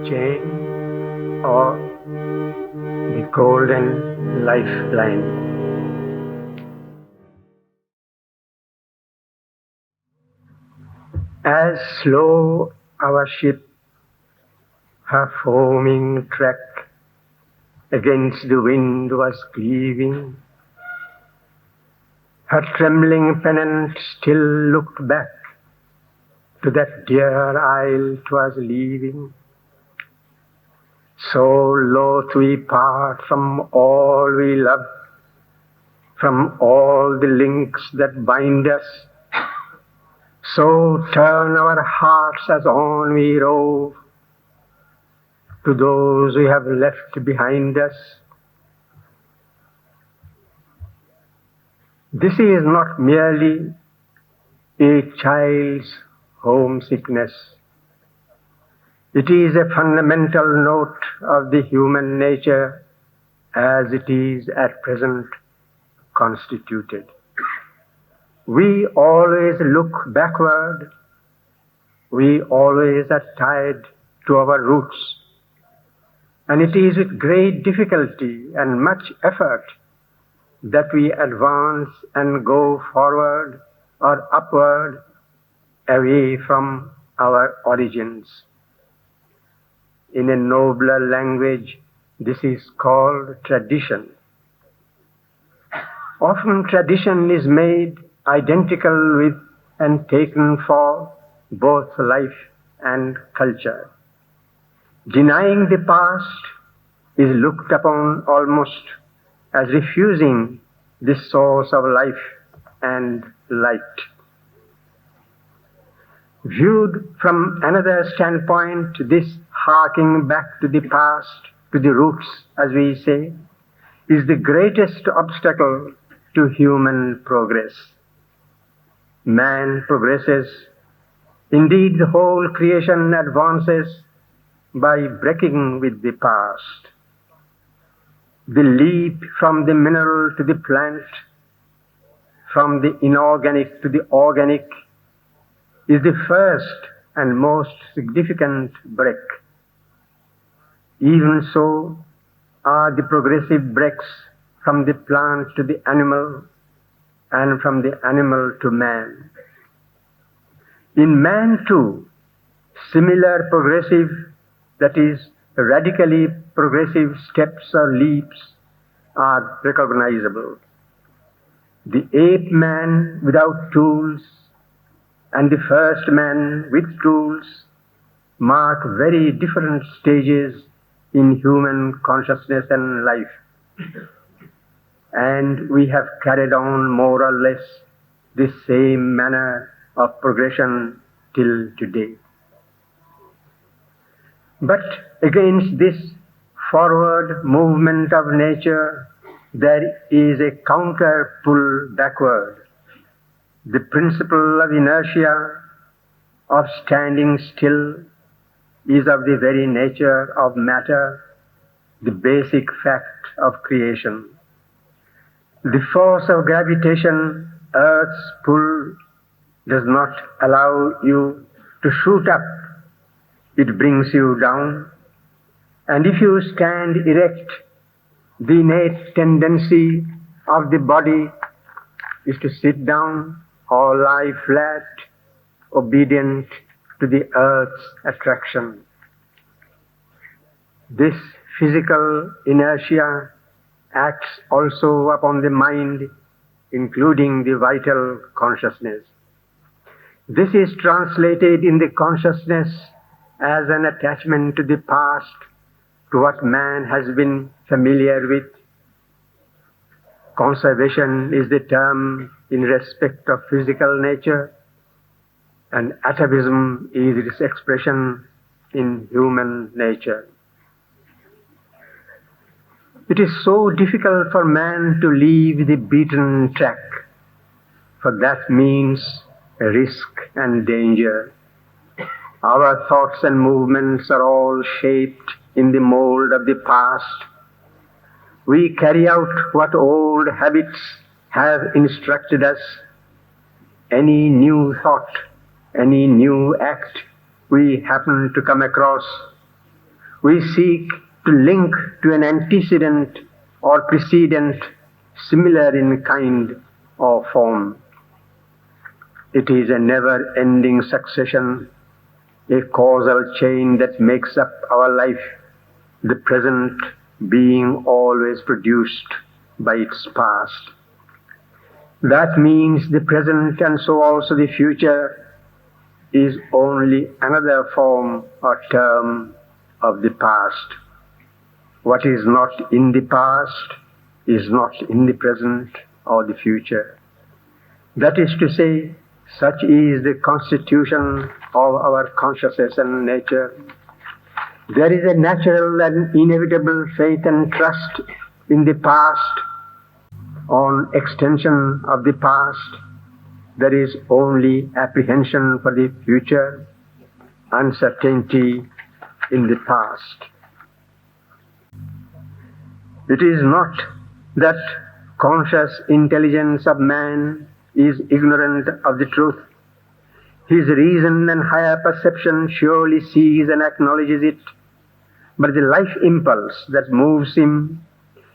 chain or the golden lifeline. As slow our ship, her foaming track against the wind was cleaving, her trembling pennant still looked back to that dear isle 'twas leaving. So loth we part from all we love, from all the links that bind us, so turn our hearts as on we rove to those we have left behind us. This is not merely a child's homesickness. It is a fundamental note of the human nature as it is at present constituted. We always look backward. We always are tied to our roots. And it is with great difficulty and much effort that we advance and go forward or upward away from our origins. In a nobler language, this is called tradition. Often tradition is made identical with and taken for both life and culture. Denying the past is looked upon almost as refusing the source of life and light. Viewed from another standpoint, this harking back to the past, to the roots, as we say, is the greatest obstacle to human progress. Man progresses, indeed the whole creation advances by breaking with the past. The leap from the mineral to the plant, from the inorganic to the organic, is the first and most significant break. Even so are the progressive breaks from the plant to the animal and from the animal to man. In man too, similar progressive, that is, radically progressive steps or leaps are recognizable. The ape man without tools and the first man with tools mark very different stages in human consciousness and life. And we have carried on more or less the same manner of progression till today. But against this forward movement of nature, there is a counter pull backward. The principle of inertia, of standing still, is of the very nature of matter, the basic fact of creation. The force of gravitation, Earth's pull, does not allow you to shoot up. It brings you down. And if you stand erect, the innate tendency of the body is to sit down or lie flat, obedient to the earth's attraction. This physical inertia acts also upon the mind, including the vital consciousness. This is translated in the consciousness as an attachment to the past, to what man has been familiar with. Conservation is the term in respect of physical nature, and atavism is its expression in human nature. It is so difficult for man to leave the beaten track, for that means risk and danger. Our thoughts and movements are all shaped in the mold of the past. We carry out what old habits have instructed us. Any new thought, any new act we happen to come across We seek to link to an antecedent or precedent similar in kind or form. It is a never-ending succession, a causal chain that makes up our life, the present being always produced by its past. That means the present and so also the future is only another form or term of the past. What is not in the past is not in the present or the future. That is to say, such is the constitution of our consciousness and nature. There is a natural and inevitable faith and trust in the past, on extension of the past. There is only apprehension for the future, uncertainty in the past. It is not that conscious intelligence of man is ignorant of the truth. His reason and higher perception surely sees and acknowledges it, but the life impulse that moves him,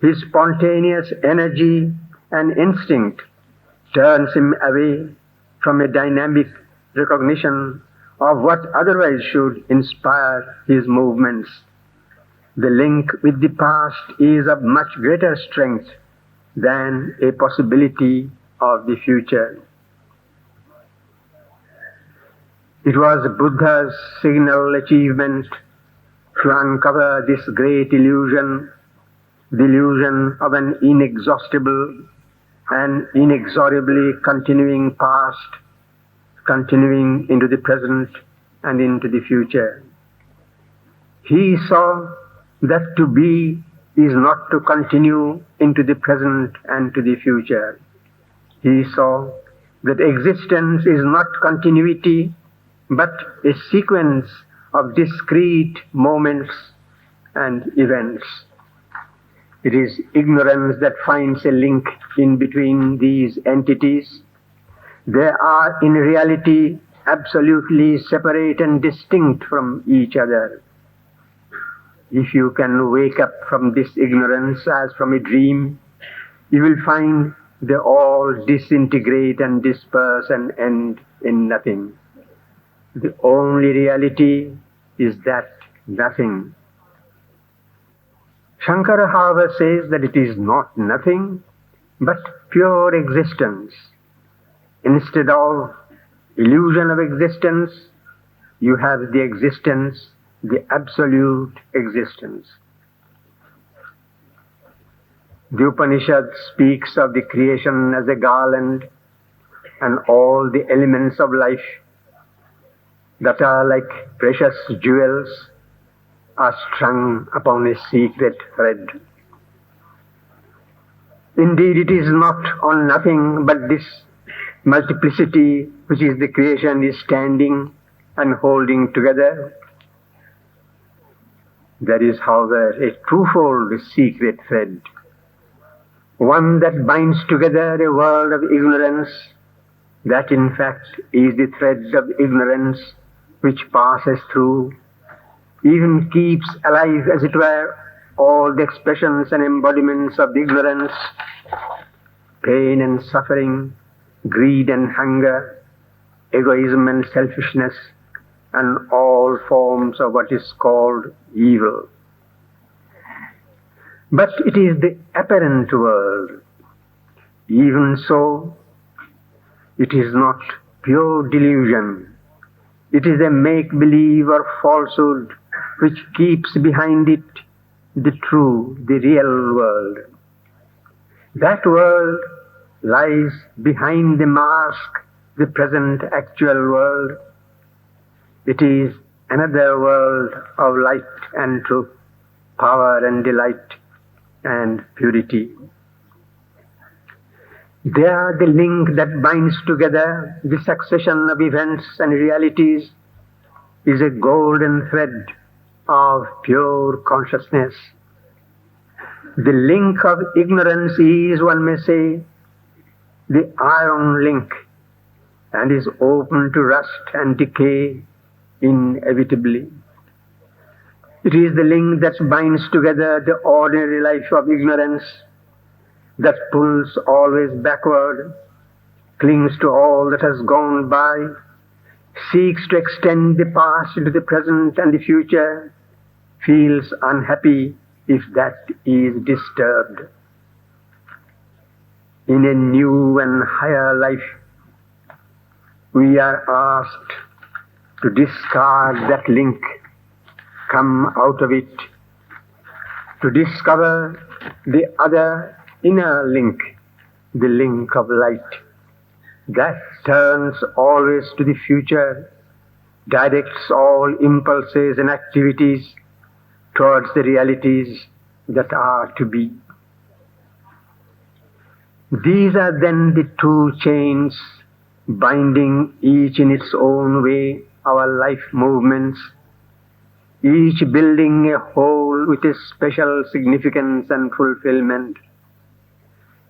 his spontaneous energy and instinct, turns him away from a dynamic recognition of what otherwise should inspire his movements. The link with the past is of much greater strength than a possibility of the future. It was Buddha's signal achievement to uncover this great illusion, the illusion of an inexhaustible and inexorably continuing past, continuing into the present and into the future. He saw that to be is not to continue into the present and to the future. He saw that existence is not continuity, but a sequence of discrete moments and events. It is ignorance that finds a link in between these entities. They are in reality absolutely separate and distinct from each other. If you can wake up from this ignorance as from a dream, you will find they all disintegrate and disperse and end in nothing. The only reality is that nothing. Shankara, however, says that it is not nothing, but pure existence. Instead of illusion of existence, you have the existence, the absolute existence. The Upanishad speaks of the creation as a garland, and all the elements of life that are like precious jewels are strung upon a secret thread. Indeed, it is not on nothing but this multiplicity which is the creation is standing and holding together. There is, however, a twofold secret thread. One that binds together a world of ignorance, that in fact is the thread of ignorance which passes through, even keeps alive, as it were, all the expressions and embodiments of the ignorance, pain and suffering, greed and hunger, egoism and selfishness, and all forms of what is called evil. But it is the apparent world. Even so, it is not pure delusion. It is a make-believe or falsehood which keeps behind it the true, the real world. That world lies behind the mask, the present actual world. It is another world of light and truth, power and delight and purity. They are the link that binds together the succession of events and realities, is a golden thread of pure consciousness. The link of ignorance is, one may say, the iron link, and is open to rust and decay inevitably. It is the link that binds together the ordinary life of ignorance, that pulls always backward, clings to all that has gone by, seeks to extend the past into the present and the future, feels unhappy if that is disturbed. In a new and higher life, we are asked to discard that link, come out of it, to discover the other inner link, the link of light, that turns always to the future, directs all impulses and activities towards the realities that are to be. These are then the two chains binding each in its own way our life movements, each building a whole with a special significance and fulfillment.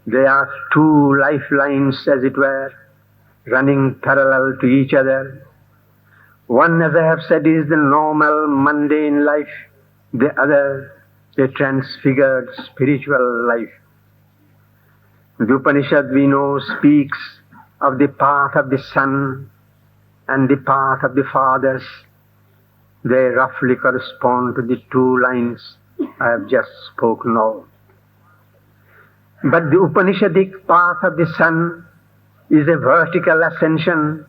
They are two lifelines, as it were, running parallel to each other. One, as I have said, is the normal, mundane life, the other, a transfigured spiritual life. The Upanishad, we know, speaks of the path of the son and the path of the fathers. They roughly correspond to the two lines I have just spoken of. But the Upanishadic path of the son is a vertical ascension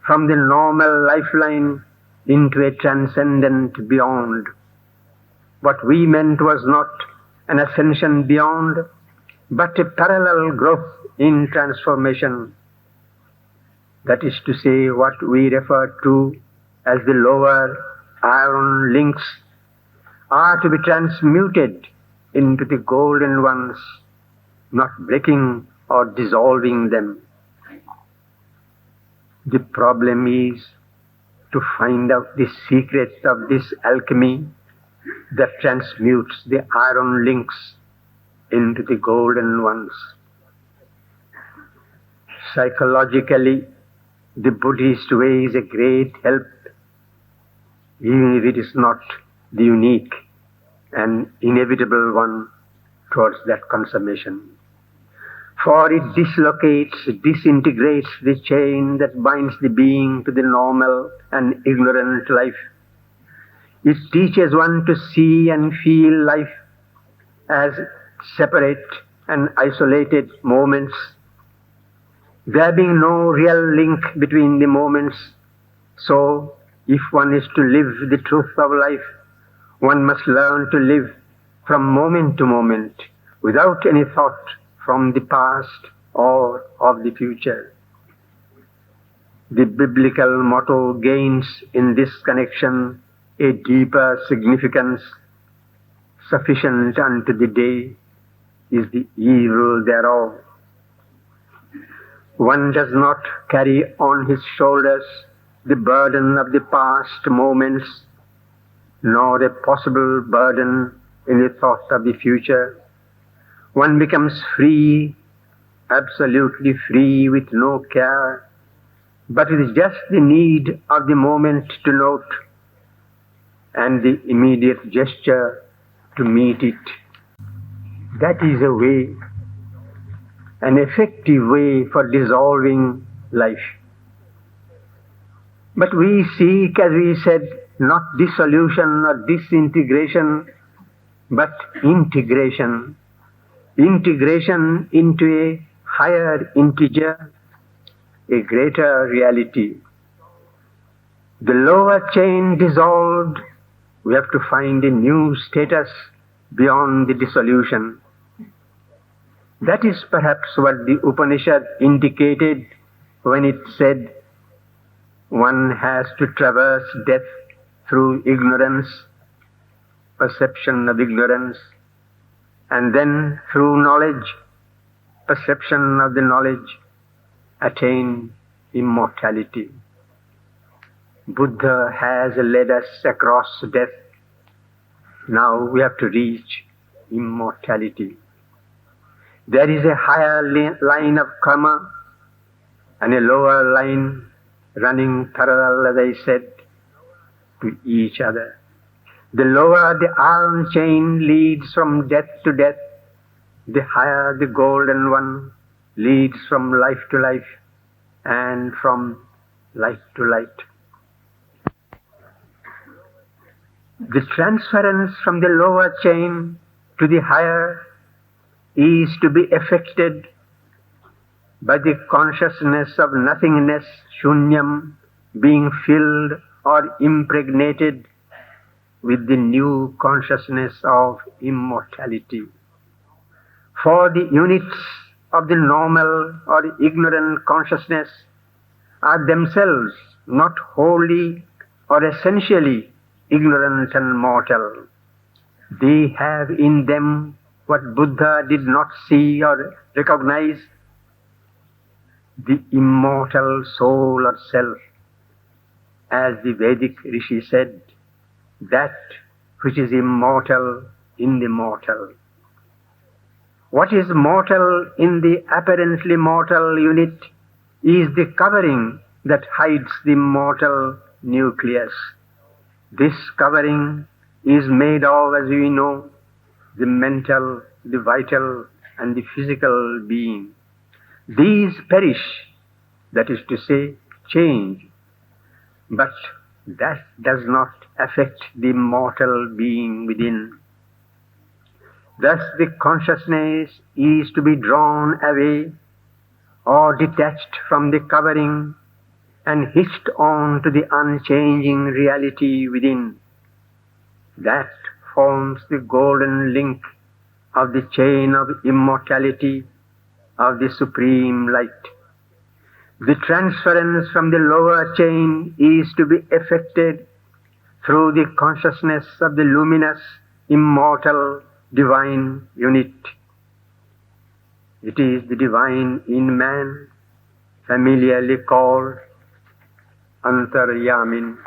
from the normal lifeline into a transcendent beyond. What we meant was not an ascension beyond, but a parallel growth in transformation. That is to say, what we refer to as the lower iron links are to be transmuted into the golden ones, not breaking or dissolving them. The problem is to find out the secret of this alchemy that transmutes the iron links into the golden ones. Psychologically, the Buddhist way is a great help, even if it is not the unique and inevitable one towards that consummation. For it dislocates, disintegrates the chain that binds the being to the normal and ignorant life. It teaches one to see and feel life as separate and isolated moments, there being no real link between the moments. So, if one is to live the truth of life, one must learn to live from moment to moment, without any thought from the past or of the future. The biblical motto gains in this connection a deeper significance. Sufficient unto the day is the evil thereof. One does not carry on his shoulders the burden of the past moments, nor a possible burden in the thought of the future. One becomes free, absolutely free, with no care, but it is just the need of the moment to note and the immediate gesture to meet it. That is a way, an effective way for dissolving life. But we seek, as we said, not dissolution or disintegration, but integration. Integration into a higher integer, a greater reality. The lower chain dissolved, we have to find a new status beyond the dissolution. That is perhaps what the Upanishad indicated when it said one has to traverse death through ignorance, perception of ignorance, and then through knowledge, perception of the knowledge, attain immortality. Buddha has led us across death. Now we have to reach immortality. There is a higher line of karma and a lower line running parallel, as I said, to each other. The lower the iron chain leads from death to death, the higher the golden one leads from life to life and from light to light. The transference from the lower chain to the higher is to be effected by the consciousness of nothingness, shunyam, being filled or impregnated with the new consciousness of immortality. For the units of the normal or ignorant consciousness are themselves not wholly or essentially ignorant and mortal. They have in them what Buddha did not see or recognize, the immortal soul or self. As the Vedic Rishi said, that which is immortal in the mortal. What is mortal in the apparently mortal unit is the covering that hides the mortal nucleus. This covering is made of, as we know, the mental, the vital, and the physical being. These perish, that is to say, change, but that does not affect the mortal being within. Thus the consciousness is to be drawn away or detached from the covering and hitched on to the unchanging reality within. That forms the golden link of the chain of immortality of the supreme light. The transference from the lower chain is to be effected through the consciousness of the luminous, immortal, divine unit. It is the divine in man, familiarly called Antaryamin.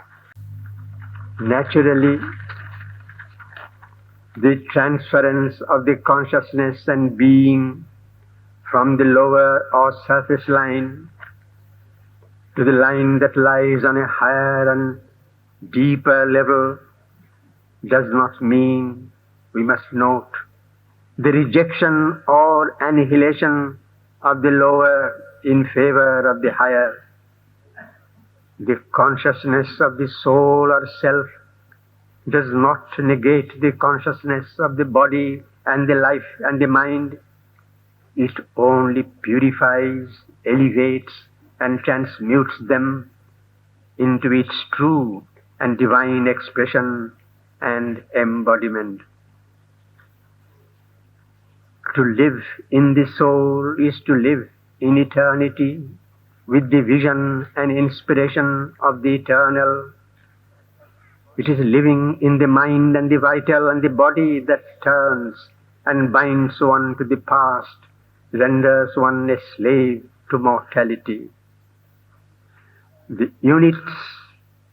Naturally, the transference of the consciousness and being from the lower or surface line to the line that lies on a higher and deeper level does not mean, we must note, the rejection or annihilation of the lower in favor of the higher. The consciousness of the soul or self does not negate the consciousness of the body and the life and the mind. It only purifies, elevates, and transmutes them into its true and divine expression and embodiment. To live in the soul is to live in eternity with the vision and inspiration of the eternal. It is living in the mind and the vital and the body that turns and binds one to the past, renders one a slave to mortality. The units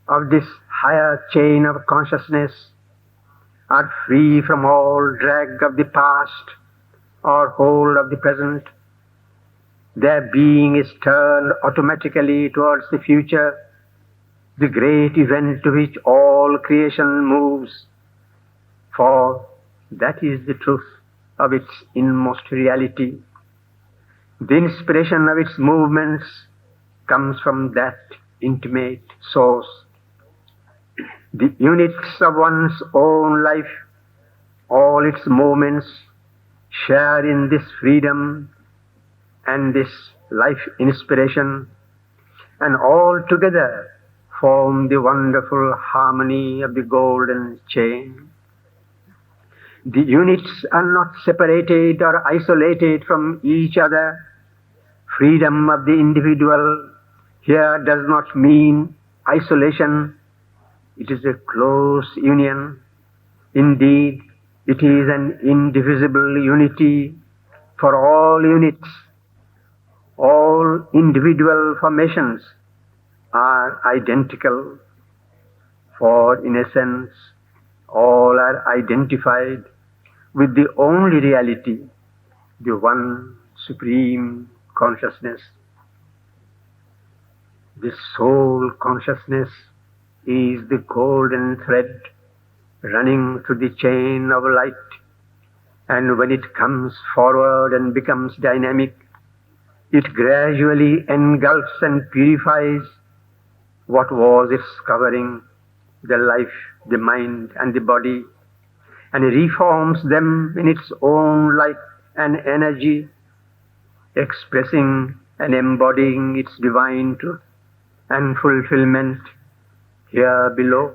of this higher chain of consciousness are free from all drag of the past or hold of the present. Their being is turned automatically towards the future, the great event to which all creation moves, for that is the truth of its inmost reality. The inspiration of its movements comes from that intimate source. The units of one's own life, all its movements, share in this freedom and this life inspiration, and all together form the wonderful harmony of the golden chain. The units are not separated or isolated from each other. Freedom of the individual here does not mean isolation. It is a close union. Indeed, it is an indivisible unity for all units. All individual formations are identical, for in essence all are identified with the only reality, the one supreme consciousness. The soul consciousness is the golden thread running through the chain of light, and when it comes forward and becomes dynamic, it gradually engulfs and purifies what was its covering, the life, the mind, and the body, and reforms them in its own light and energy, expressing and embodying its divine truth and fulfillment here below.